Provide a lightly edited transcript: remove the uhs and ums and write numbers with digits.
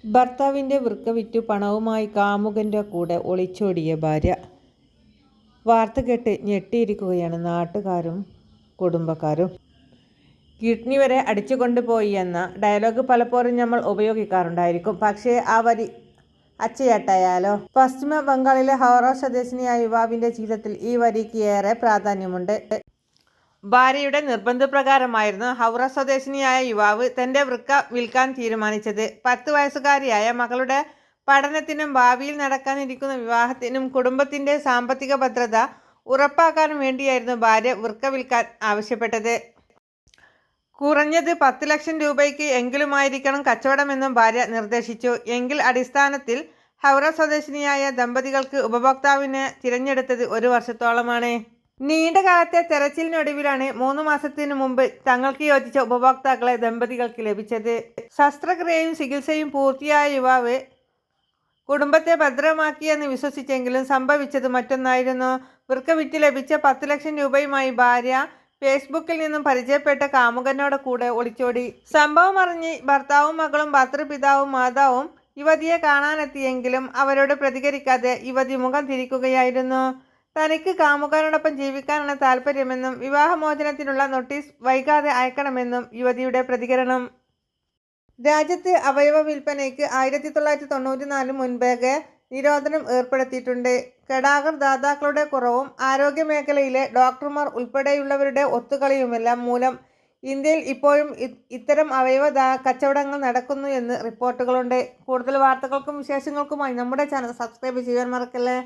ഭർത്താവിൻ്റെ വൃക്ക വിറ്റു പണവുമായി കാമുകൻ്റെ കൂടെ ഒളിച്ചോടിയ ഭാര്യ. വാർത്ത കേട്ട് ഞെട്ടിയിരിക്കുകയാണ് നാട്ടുകാരും കുടുംബക്കാരും. കിഡ്നി വരെ അടിച്ചു കൊണ്ടുപോയി എന്ന ഡയലോഗ് പലപ്പോഴും നമ്മൾ ഉപയോഗിക്കാറുണ്ടായിരിക്കും. പക്ഷേ ആ വരി അച്ചയാട്ടായാലോ? പശ്ചിമ ബംഗാളിലെ ഹൗറ സ്വദേശിനിയായ യുവാവിൻ്റെ ജീവിതത്തിൽ ഈ വരിക്ക് ഏറെ പ്രാധാന്യമുണ്ട്. ഭാര്യയുടെ നിർബന്ധപ്രകാരമായിരുന്നു ഹൗറ സ്വദേശിനിയായ യുവാവ് തൻ്റെ വൃക്ക വിൽക്കാൻ തീരുമാനിച്ചത്. 10 വയസ്സുകാരിയായ മകളുടെ പഠനത്തിനും ഭാവിയിൽ നടക്കാനിരിക്കുന്ന വിവാഹത്തിനും കുടുംബത്തിൻ്റെ സാമ്പത്തിക ഭദ്രത ഉറപ്പാക്കാനും വേണ്ടിയായിരുന്നു ഭാര്യ വൃക്ക വിൽക്കാൻ ആവശ്യപ്പെട്ടത്. കുറഞ്ഞത് 10 ലക്ഷം രൂപയ്ക്ക് എങ്കിലുമായിരിക്കണം കച്ചവടമെന്നും ഭാര്യ നിർദ്ദേശിച്ചു. എങ്കിൽ അടിസ്ഥാനത്തിൽ ഹൗറ സ്വദേശിനിയായ ദമ്പതികൾക്ക് ഉപഭോക്താവിനെ തിരഞ്ഞെടുത്തത് 1 വർഷത്തോളമാണ്. നീണ്ട കാലത്തെ തെരച്ചിലിനൊടുവിലാണ് 3 മാസത്തിനു മുമ്പ് തങ്ങൾക്ക് യോജിച്ച ഉപഭോക്താക്കളെ ദമ്പതികൾക്ക് ലഭിച്ചത്. ശസ്ത്രക്രിയയും ചികിത്സയും പൂർത്തിയായ യുവാവ് കുടുംബത്തെ ഭദ്രമാക്കിയെന്ന് വിശ്വസിച്ചെങ്കിലും സംഭവിച്ചത് മറ്റൊന്നായിരുന്നു. വൃക്ക വിറ്റ് ലഭിച്ച 10 ലക്ഷം രൂപയുമായി ഭാര്യ ഫേസ്ബുക്കിൽ നിന്നും പരിചയപ്പെട്ട കാമുകനോട് കൂടെ ഒളിച്ചോടി. സംഭവം അറിഞ്ഞ് ഭർത്താവും മകളും ഭർത്തൃപിതാവും മാതാവും യുവതിയെ കാണാനെത്തിയെങ്കിലും അവരോട് പ്രതികരിക്കാതെ യുവതി മുഖം തിരിക്കുകയായിരുന്നു. തനിക്ക് കാമുകനോടൊപ്പം ജീവിക്കാനാണ് താല്പര്യമെന്നും വിവാഹമോചനത്തിനുള്ള നോട്ടീസ് വൈകാതെ അയക്കണമെന്നും യുവതിയുടെ പ്രതികരണം. രാജ്യത്ത് അവയവ വിൽപ്പനയ്ക്ക് 1994 മുൻപേ നിരോധനം ഏർപ്പെടുത്തിയിട്ടുണ്ട്. കെടാകർ ദാതാക്കളുടെ കുറവും ആരോഗ്യമേഖലയിലെ ഡോക്ടർമാർ ഉൾപ്പെടെയുള്ളവരുടെ ഒത്തുകളിയുമെല്ലാം മൂലം ഇന്ത്യയിൽ ഇപ്പോഴും ഇത്തരം അവയവ കച്ചവടങ്ങൾ നടക്കുന്നു എന്ന് റിപ്പോർട്ടുകളുണ്ട്. കൂടുതൽ വാർത്തകൾക്കും വിശേഷങ്ങൾക്കുമായി നമ്മുടെ ചാനൽ സബ്സ്ക്രൈബ് ചെയ്യാൻ മറക്കല്ലേ.